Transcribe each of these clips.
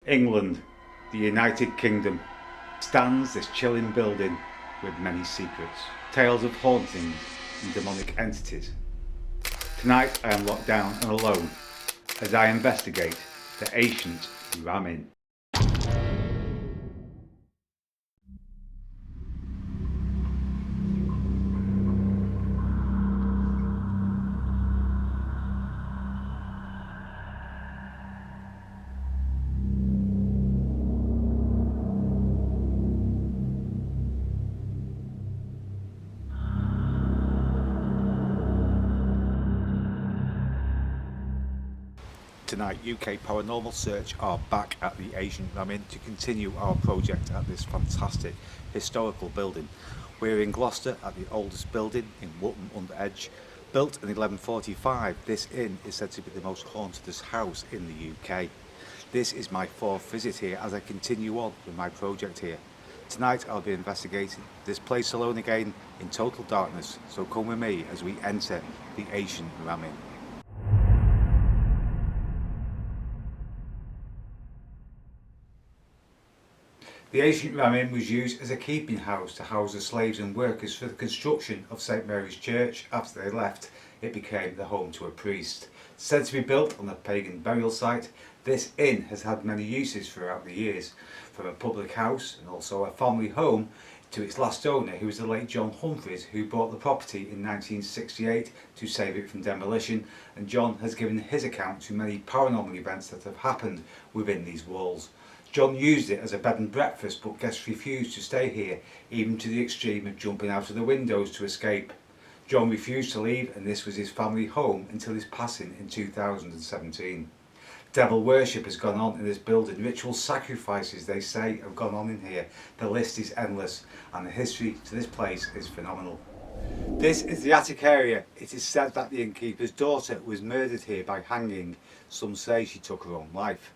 England, the United Kingdom, stands this chilling building with many secrets, tales of hauntings and demonic entities. Tonight I am locked down and alone as I investigate the ancient Wyrm. Tonight, UK Paranormal Search are back at the ancient Wyrm to continue our project at this fantastic historical building. We're in Gloucester at the oldest building in Wyrm-under-Edge. Built in 1145, this inn is said to be the most hauntedest house in the UK. This is my fourth visit here as I continue on with my project here. Tonight I'll be investigating this place alone again in total darkness, so come with me as we enter the ancient Wyrm. The ancient Wyrm was used as a keeping house to house the slaves and workers for the construction of St Mary's Church. After they left, it became the home to a priest. Said to be built on a pagan burial site, this inn has had many uses throughout the years, from a public house and also a family home to its last owner, who was the late John Humphreys, who bought the property in 1968 to save it from demolition, and John has given his account to many paranormal events that have happened within these walls. John used it as a bed and breakfast, but guests refused to stay here, even to the extreme of jumping out of the windows to escape. John refused to leave, and this was his family home until his passing in 2017. Devil worship has gone on in this building. Ritual sacrifices, they say, have gone on in here. The list is endless, and the history to this place is phenomenal. This is the attic area. It is said that the innkeeper's daughter was murdered here by hanging. Some say she took her own life.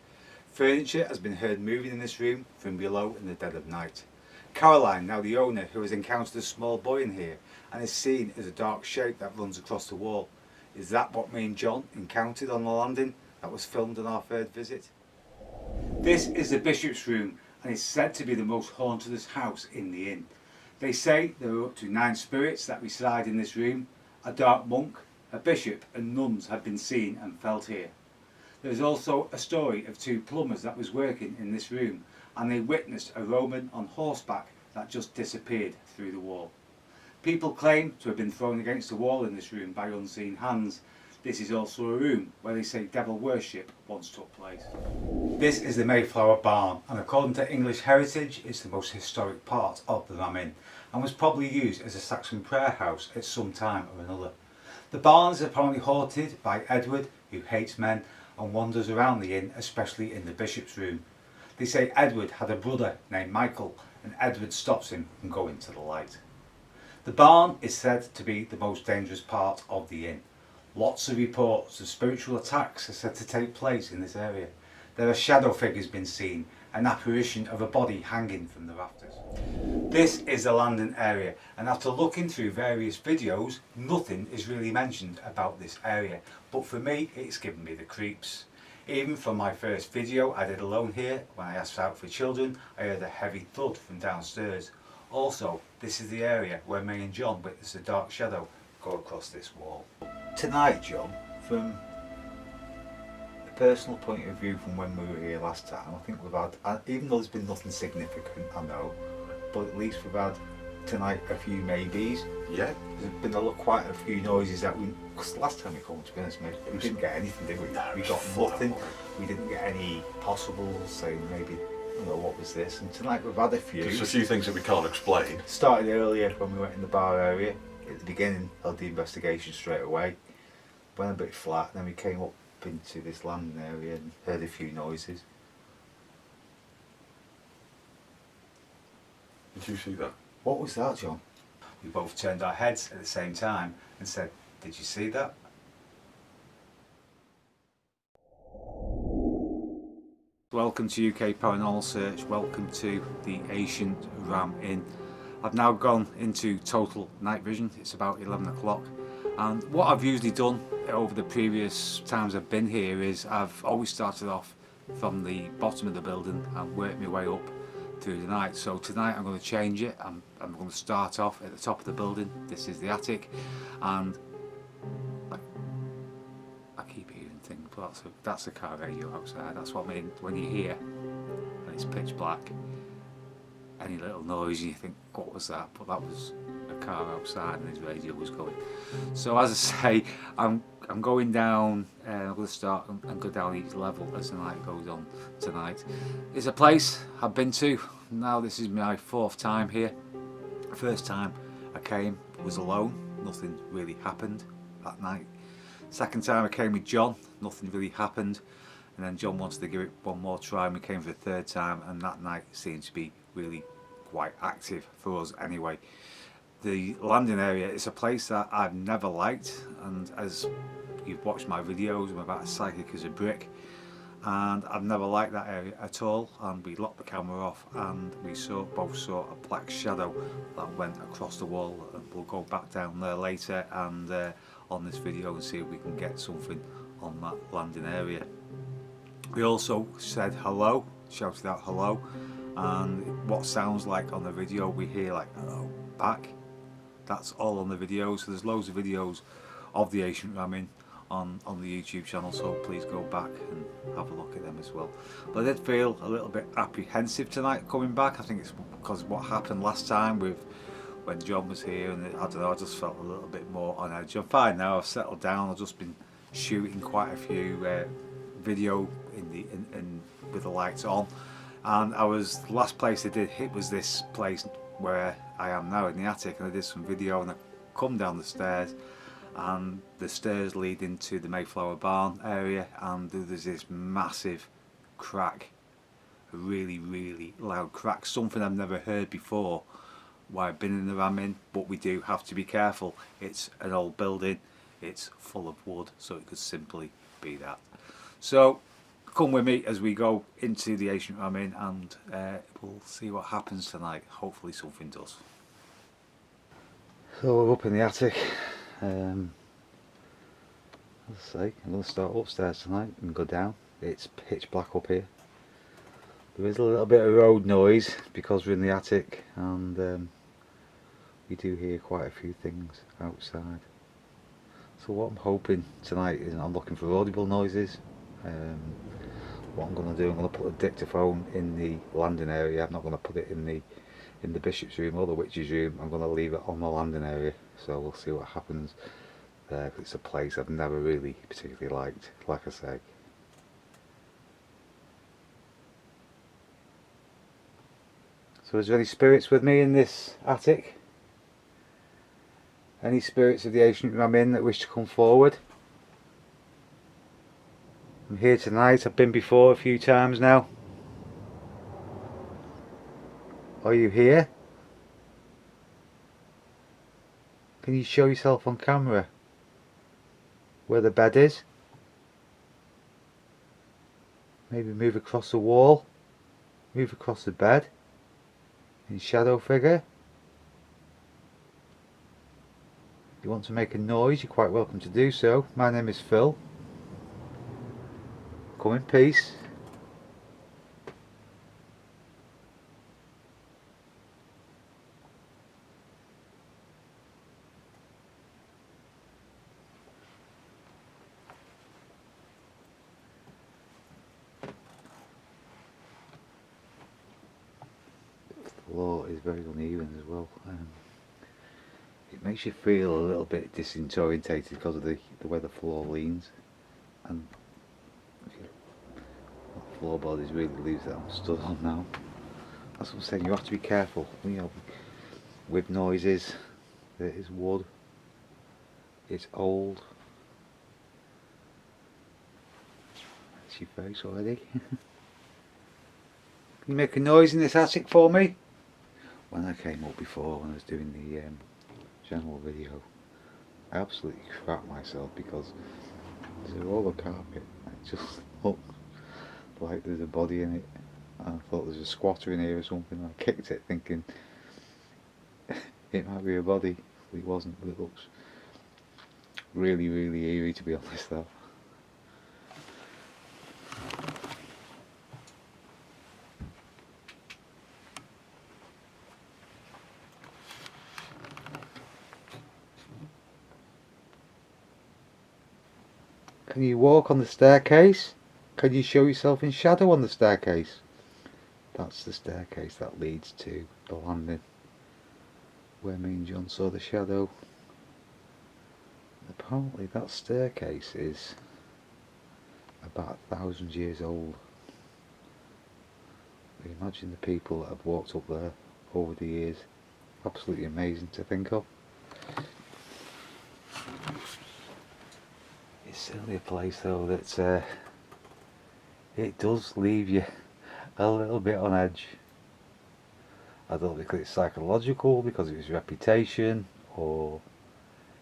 Furniture has been heard moving in this room from below in the dead of night. Caroline, now the owner, who has encountered a small boy in here and is seen as a dark shape that runs across the wall. Is that what me and John encountered on the landing that was filmed on our third visit? This is the bishop's room and is said to be the most hauntedest house in the inn. They say there are up to 9 spirits that reside in this room. A dark monk, a bishop and nuns have been seen and felt here. There is also a story of 2 plumbers that was working in this room, and they witnessed a Roman on horseback that just disappeared through the wall. People claim to have been thrown against the wall in this room by unseen hands. This is also a room where they say devil worship once took place. This is the Mayflower Barn, and according to English Heritage, it's the most historic part of the Wyrm and was probably used as a Saxon prayer house at some time or another. The barn is apparently haunted by Edward, who hates men and wanders around the inn, especially in the bishop's room. They say Edward had a brother named Michael, and Edward stops him from going to the light. The barn is said to be the most dangerous part of the inn. Lots of reports of spiritual attacks are said to take place in this area. There are shadow figures been seen, an apparition of a body hanging from the rafters. This is the landing area, and after looking through various videos, nothing is really mentioned about this area, but for me it's given me the creeps. Even from my first video I did alone here, when I asked out for children, I heard a heavy thud from downstairs. Also, this is the area where me and John witnessed a dark shadow go across this wall. Tonight, John, from a personal point of view from when we were here last time, I think we've had, even though there's been nothing significant, I know, but at least we've had tonight a few maybes. Yeah. There's been quite a few noises that because last time we came, to be honest, mate, we didn't get anything, did we? No, We got nothing. We didn't get any possibles saying maybe, you know, what was this? And tonight we've had a few. There's a few things that we can't explain. Started earlier when we went in the bar area. At the beginning, held the investigation straight away. Went a bit flat, then we came up into this landing area and heard a few noises. Did you see that? What was that, John? We both turned our heads at the same time and said, "Did you see that?" Welcome to UK Paranormal Search, welcome to the ancient Wyrm Inn. I've now gone into total night vision. It's about 11 o'clock, and what I've usually done over the previous times I've been here is I've always started off from the bottom of the building and work my way up through the night. So tonight I'm going to change it. I'm going to start off at the top of the building. This is the attic, and I keep hearing things, but that's a car radio outside. That's what I mean when you hear and it's pitch black, any little noise and you think, what was that? But that was a car outside and his radio was going. So as I say, I'm going down. I'm going to start and go down each level as the night goes on tonight. It's a place I've been to. Now this is my 4th time here. First time I came was alone. Nothing really happened that night. Second time I came with John. Nothing really happened. And then John wanted to give it one more try and we came for the 3rd time, and that night seemed to be really quite active for us anyway. The landing area is a place that I've never liked, and as you've watched my videos, I'm about as psychic as a brick, and I've never liked that area at all. And we locked the camera off and we both saw a black shadow that went across the wall, and we'll go back down there later and on this video and see if we can get something on that landing area. We also said hello, shouted out hello, and what sounds like on the video we hear like hello back. That's all on the video. So there's loads of videos of the ancient ramming on the YouTube channel, so please go back and have a look at them as well. But I did feel a little bit apprehensive tonight coming back. I think it's because of what happened last time with when John was here, and I don't know, I just felt a little bit more on edge. I'm fine now, I've settled down. I've just been shooting quite a few video with the lights on, and the last place I did hit was this place where I am now in the attic, and I did some video and I come down the stairs, and the stairs lead into the Mayflower barn area, and there's this massive crack, a really loud crack, something I've never heard before while I've been in the ramming. But we do have to be careful. It's an old building, it's full of wood, so it could simply be that. So come with me as we go into the ancient ramming, and we'll see what happens tonight. Hopefully something does. So we're up in the attic. As I say, I'm going to start upstairs tonight and go down. It's pitch black up here. There is a little bit of road noise because we're in the attic, and we do hear quite a few things outside. So what I'm hoping tonight is, I'm looking for audible noises. What I'm going to do, I'm going to put a dictaphone in the landing area. I'm not going to put it in the bishop's room or the witch's room. I'm going to leave it on the landing area, so we'll see what happens there. It's a place I've never really particularly liked, like I say. So is there any spirits with me in this attic? Any spirits of the ancient ramming that wish to come forward? I'm here tonight. I've been before a few times now. Are you here? Can you show yourself on camera where the bed is? Maybe move across the wall, move across the bed. Any shadow figure? If you want to make a noise, you're quite welcome to do so. My name is Phil. Come in peace. The floor is very uneven as well. It makes you feel a little bit disorientated because of the way the floor leans, and the floorboard is really loose that I'm stood on now. That's what I'm saying, you have to be careful, you know, with noises. There is wood, it's old. That's your face already. Can you make a noise in this attic for me? When I came up before, when I was doing the general video, I absolutely crapped myself because there's a roll of carpet. It just looked like there's a body in it. I thought there's a squatter in here or something. I kicked it thinking it might be a body, but it wasn't. But it looks really eerie, to be honest though. Can you walk on the staircase? Can you show yourself in shadow on the staircase? That's the staircase that leads to the landing where me and John saw the shadow. Apparently that staircase is about 1,000 years old. Imagine the people that have walked up there over the years. Absolutely amazing to think of. It's certainly a place though that it does leave you a little bit on edge. I don't think it's psychological because of its reputation, or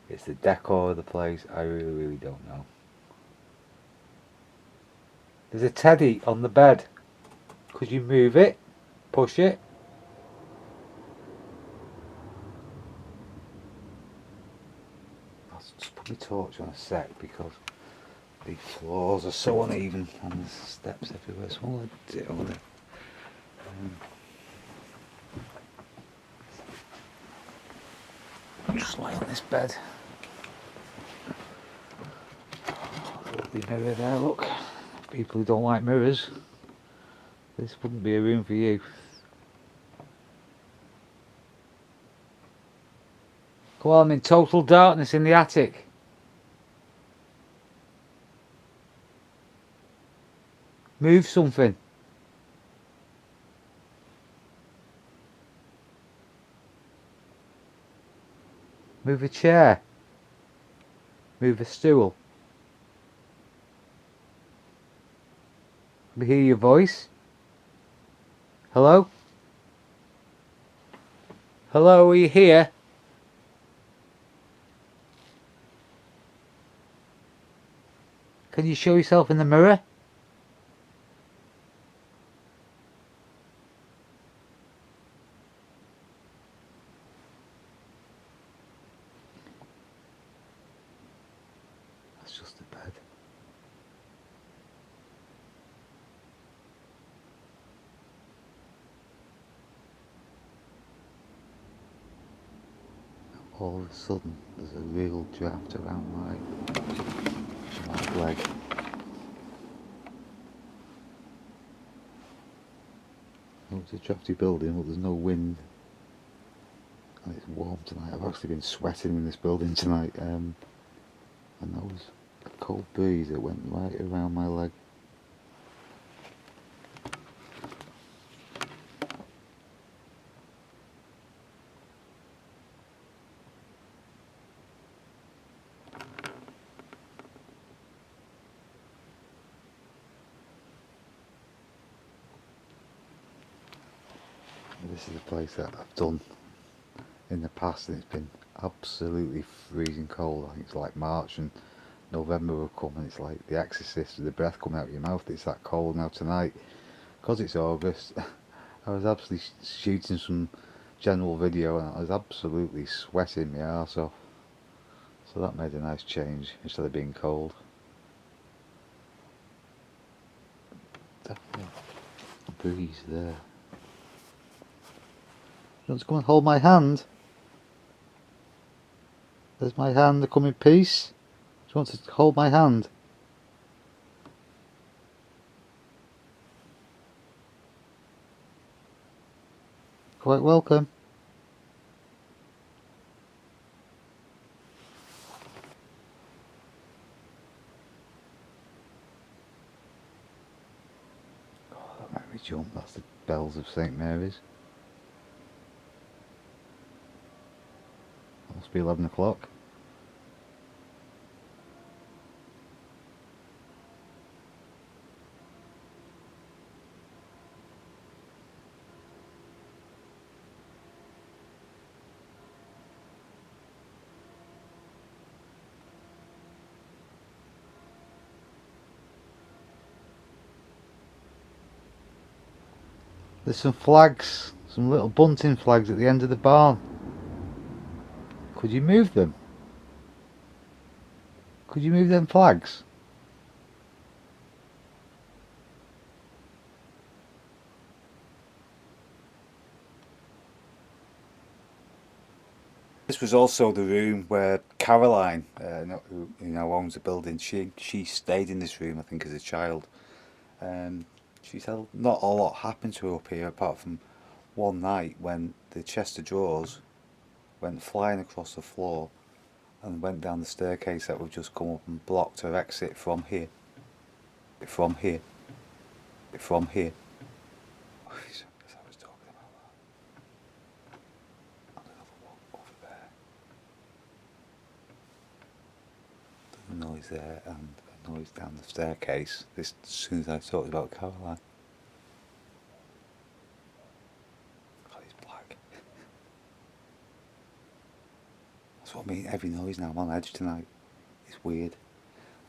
it's the decor of the place. I really don't know. There's a teddy on the bed. Could you move it? Push it? I'll just put my torch on a sec because the floors are so uneven and there's steps everywhere. So I'm going to do it on there. Just lie on this bed. Lovely mirror there, look. People who don't like mirrors, this wouldn't be a room for you. Go on, I'm in total darkness in the attic. Move something. Move a chair. Move a stool. Can we hear your voice? Hello? Hello, are you here? Can you show yourself in the mirror? That's just a bed. All of a sudden, there's a real draft around my leg. It's a drafty building, but there's no wind. And it's warm tonight. I've actually been sweating in this building tonight. And there was a cold breeze that went right around my leg. This is a place that I've done in the past and it's been absolutely freezing cold. I think it's like March and November will come and it's like The Exorcist with the breath coming out of your mouth. It's that cold now tonight. Because it's August, I was absolutely shooting some general video and I was absolutely sweating my arse off. So that made a nice change instead of being cold. Definitely a breeze there. You want to come and hold my hand? There's my hand, come in peace. Do you want to hold my hand? Quite welcome. Oh, that made me jump. That's the bells of St Mary's. It must be 11 o'clock. There's some flags, some little bunting flags at the end of the barn. Could you move them? Could you move them flags? This was also the room where Caroline, who owns the building, she stayed in this room, I think, as a child. She said not a lot happened to her up here apart from one night when the chest of drawers went flying across the floor and went down the staircase that would just come up and blocked her exit from here. From here. From here. I was talking about that. And another one over there. There's a noise there and a noise down the staircase. This as soon as I talked about Caroline. God, he's black. That's what I mean, every noise now. I'm on edge tonight. It's weird.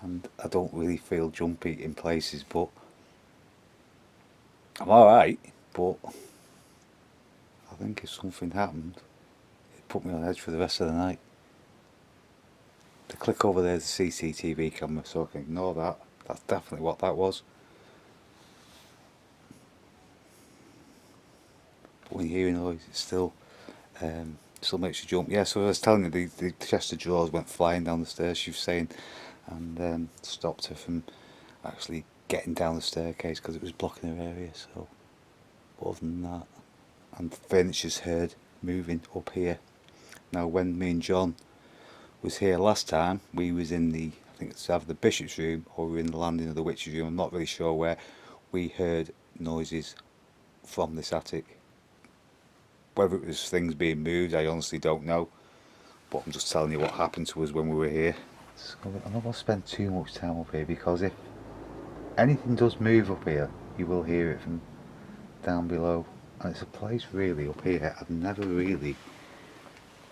And I don't really feel jumpy in places, but I'm alright. But I think if something happened, it'd put me on edge for the rest of the night. The click over there is the CCTV camera, so I can ignore that. That's definitely what that was. But when you hear a noise, it still makes you jump. Yeah, so I was telling you, the chest of drawers went flying down the stairs, she was saying, and stopped her from actually getting down the staircase because it was blocking her area. So, other than that, and furniture's heard moving up here. Now, when me and John was here last time, we was in the, I think it's either the bishop's room or we were in the landing of the witch's room. I'm not really sure where. We heard noises from this attic. Whether it was things being moved, I honestly don't know. But I'm just telling you what happened to us when we were here. So I'm not going to spend too much time up here because if anything does move up here, you will hear it from down below. And it's a place really up here I've never really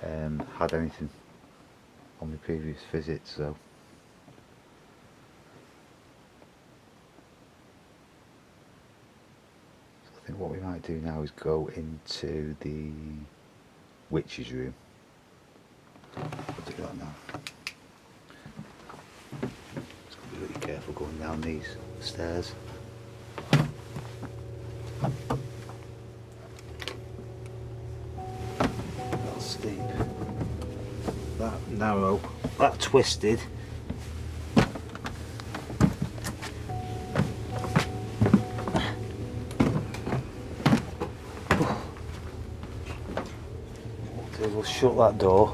had anything on my previous visit, so I think what we might do now is go into the witch's room. We'll do that now. Just got to be really careful going down these stairs. That steep, that narrow, that twisted. We'll shut that door.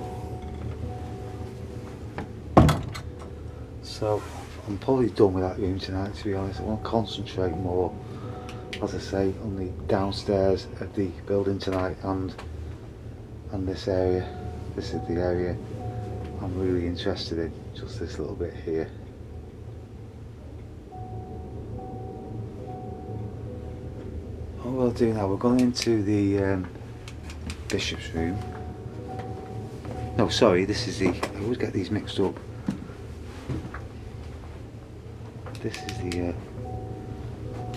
So I'm probably done with that room tonight, to be honest. I want to concentrate more, as I say, on the downstairs of the building tonight and this area. This is the area I'm really interested in, just this little bit here. What we'll do now, we're going into the bishop's room. No, sorry, this is the, I always get these mixed up. This is the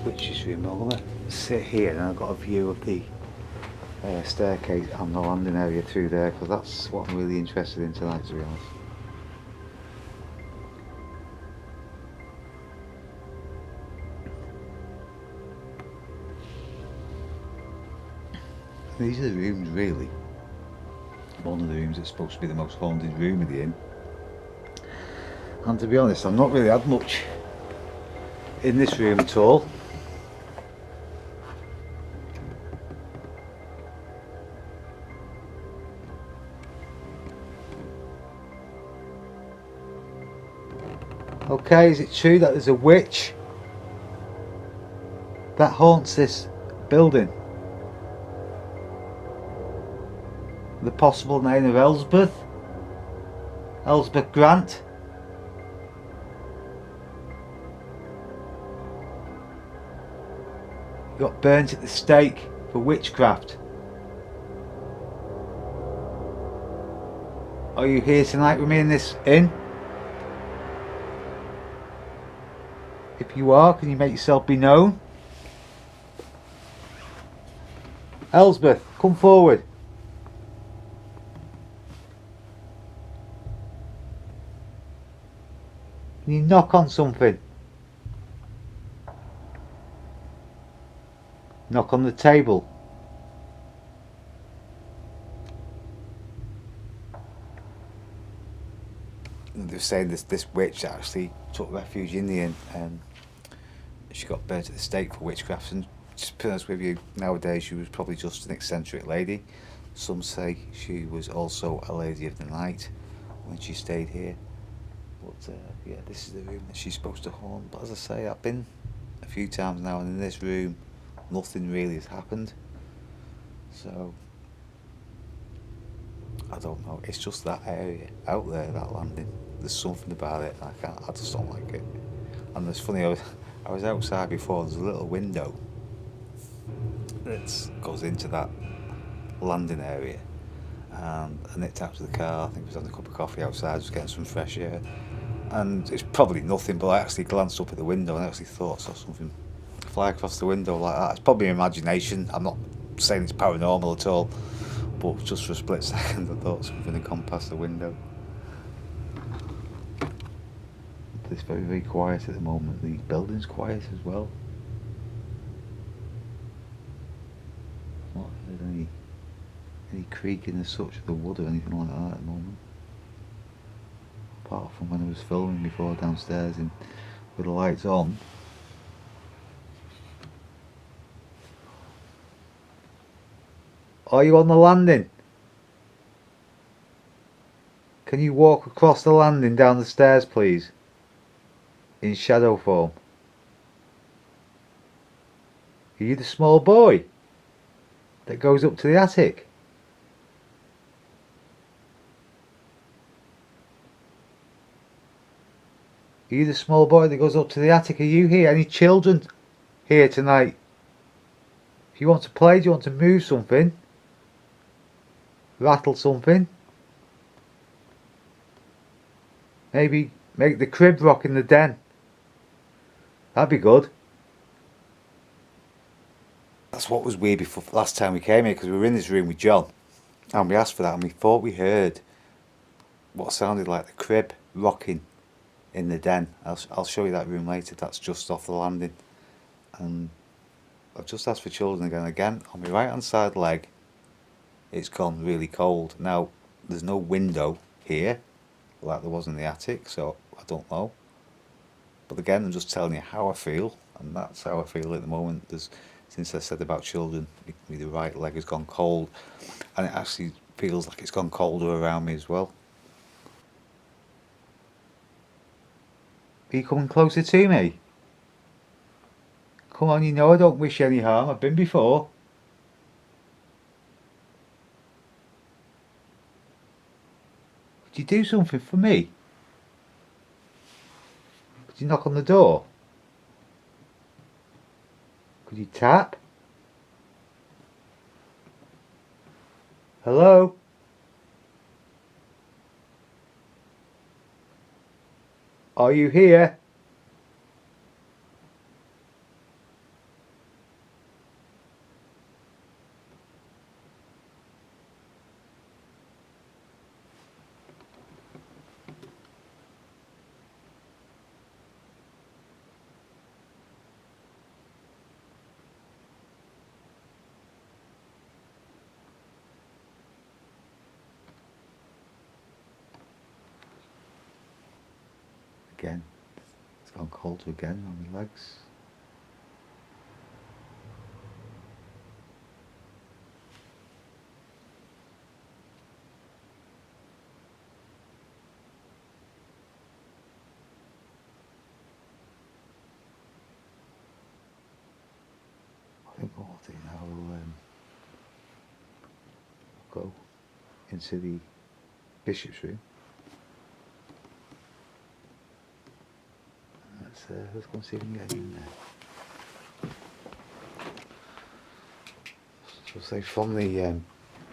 witch's room. I'm going to sit here and I've got a view of the staircase and the landing area through there, because that's what I'm really interested in tonight, to be honest. These are the rooms, really. One of the rooms that's supposed to be the most haunted room of the inn. And to be honest, I've not really had much in this room at all. Okay, is it true that there's a witch that haunts this building? The possible name of Elspeth Grant. Got burnt at the stake for witchcraft. Are you here tonight with me in this inn? If you are, can you make yourself be known? Elspeth, come forward. Can you knock on something? Knock on the table. was saying this witch actually took refuge in the inn, and she got burnt at the stake for witchcraft. And to be honest with you, nowadays she was probably just an eccentric lady. Some say she was also a lady of the night when she stayed here. But yeah, this is the room that she's supposed to haunt. But as I say, I've been a few times now, and in this room nothing really has happened. So I don't know, it's just that area out there, that landing. There's something about it, I just don't like it. And it's funny, I was outside before, there's a little window that goes into that landing area, and I nipped out to the car. I think I was having a cup of coffee outside, just getting some fresh air, and it's probably nothing, but I actually glanced up at the window and I actually thought I saw something fly across the window like that. It's probably imagination, I'm not saying it's paranormal at all, but just for a split second I thought something had gone past the window. It's very, very quiet at the moment. The building's quiet as well. Not heard any creaking as such of the wood or anything like that at the moment. Apart from when I was filming before downstairs and with the lights on. Are you on the landing? Can you walk across the landing down the stairs, please? In shadow form. Are you the small boy that goes up to the attic? Are you the small boy that goes up to the attic? Are you here? Any children here tonight? If you want to play, do you want to move something? Rattle something? Maybe make the crib rock in the den. That'd be good. That's what was weird before last time we came here, because we were in this room with John and we asked for that, and we thought we heard what sounded like the crib rocking in the den. I'll show you that room later. That's just off the landing, and I've just asked for children again on my right hand side leg. It's gone really cold. Now there's no window here like there was in the attic, so I don't know, but again I'm just telling you how I feel, and that's how I feel at the moment. Since I said about children, the right leg has gone cold, and it actually feels like it's gone colder around me as well. Are you coming closer to me? Come on, you know I don't wish you any harm. I've been before. Could you do something for me? Could you knock on the door? Could you tap? Hello? Are you here? Again, it's gone colder again on my legs. I think what I'll do now, I'll go into the bishop's room. Let's go and see if we can get in there. So say from the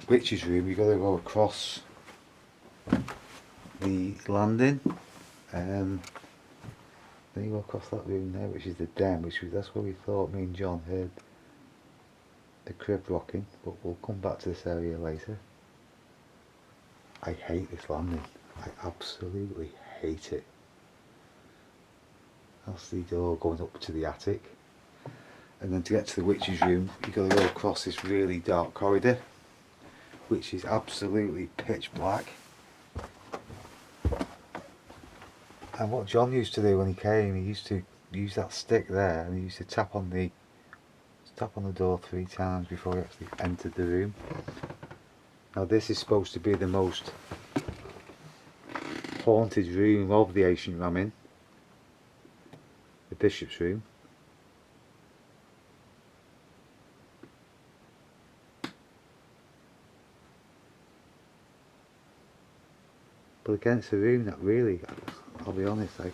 witch's room, you've got to go across the landing. Then you go across that room there, which is the den, that's where we thought me and John heard the crib rocking, but we'll come back to this area later. I hate this landing. I absolutely hate it. That's the door going up to the attic, and then to get to the witch's room you've got to go across this really dark corridor which is absolutely pitch black. And what John used to do when he came, he used to use that stick there and he used to tap on the door 3 times before he actually entered the room. Now this is supposed to be the most haunted room of the ancient ramin, the bishop's room. But again, it's a room that really, I'll be honest, I've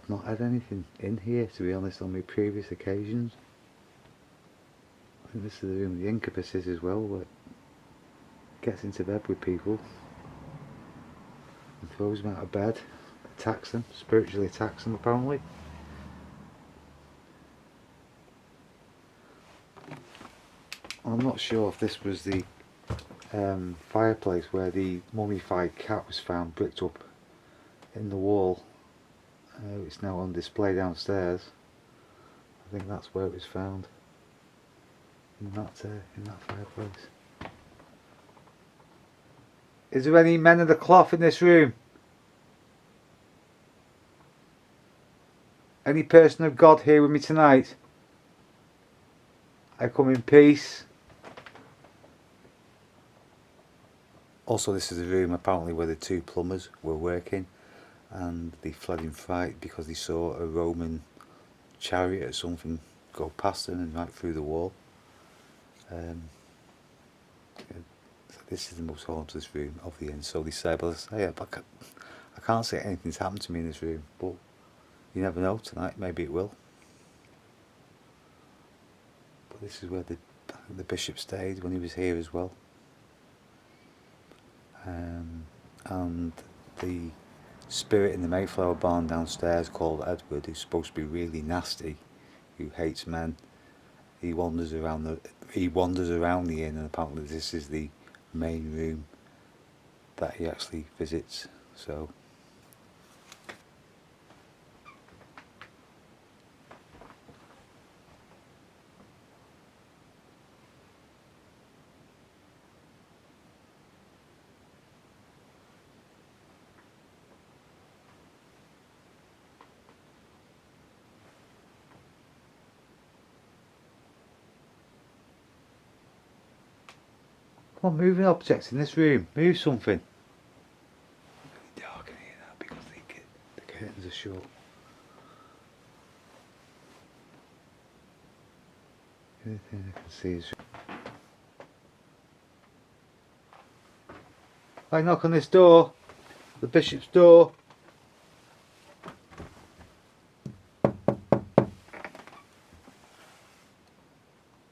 not had anything in here, to be honest, on my previous occasions. I think this is the room of the incubuses as well, where it gets into bed with people and throws them out of bed, attacks them, spiritually attacks them apparently. I'm not sure if this was the fireplace where the mummified cat was found bricked up in the wall. It's now on display downstairs. I think that's where it was found, in that fireplace. Is there any men of the cloth in this room? Any person of God here with me tonight? I come in peace. Also, this is the room apparently where the 2 plumbers were working, and they fled in fright because they saw a Roman chariot or something go past them and right through the wall. So this is the most haunted room of the inn, so they say. But I can't say anything's happened to me in this room, but you never know. Tonight maybe it will. But this is where the bishop stayed when he was here as well. And the spirit in the Mayflower barn downstairs called Edward, who's supposed to be really nasty, who hates men, he wanders around the inn, and apparently this is the main room that he actually visits. So come on, moving objects in this room. Move something. It's dark in here now because the curtains are shut. The only thing I can see is... I knock on this door, the bishop's door.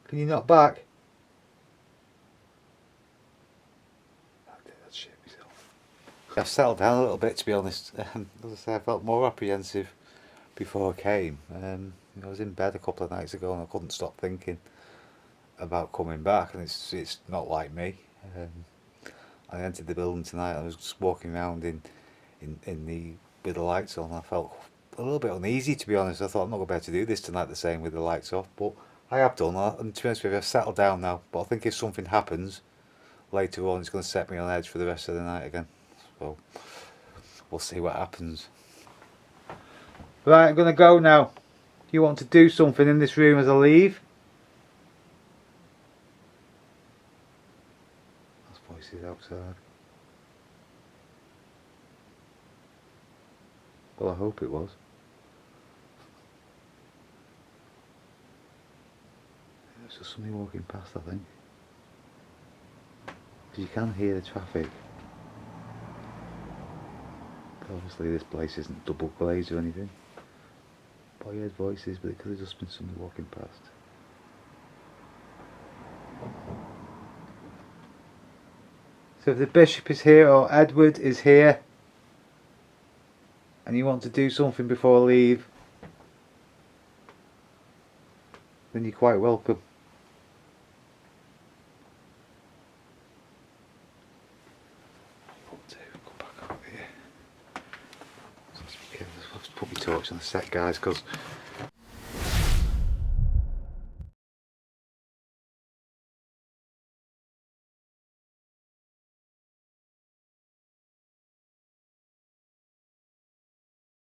Can you knock back? I've settled down a little bit, to be honest. As I say, I felt more apprehensive before I came. I was in bed a couple of nights ago and I couldn't stop thinking about coming back, and it's not like me. I entered the building tonight and I was just walking around with the lights on. I felt a little bit uneasy, to be honest. I thought I'm not going to be able to do this tonight the same with the lights off, but I have done that, and to be honest with you, I've settled down now. But I think if something happens later on, it's going to set me on edge for the rest of the night again. So we'll see what happens. Right, I'm going to go now. You want to do something in this room as I leave? There's voices outside. Well, I hope it was. There's just somebody walking past, I think. Because you can hear the traffic. Obviously this place isn't double glazed or anything. But I heard voices, but it could have just been somebody walking past. So if the bishop is here or Edward is here and you want to do something before I leave, then you're quite welcome. Put my torch on the set, guys, because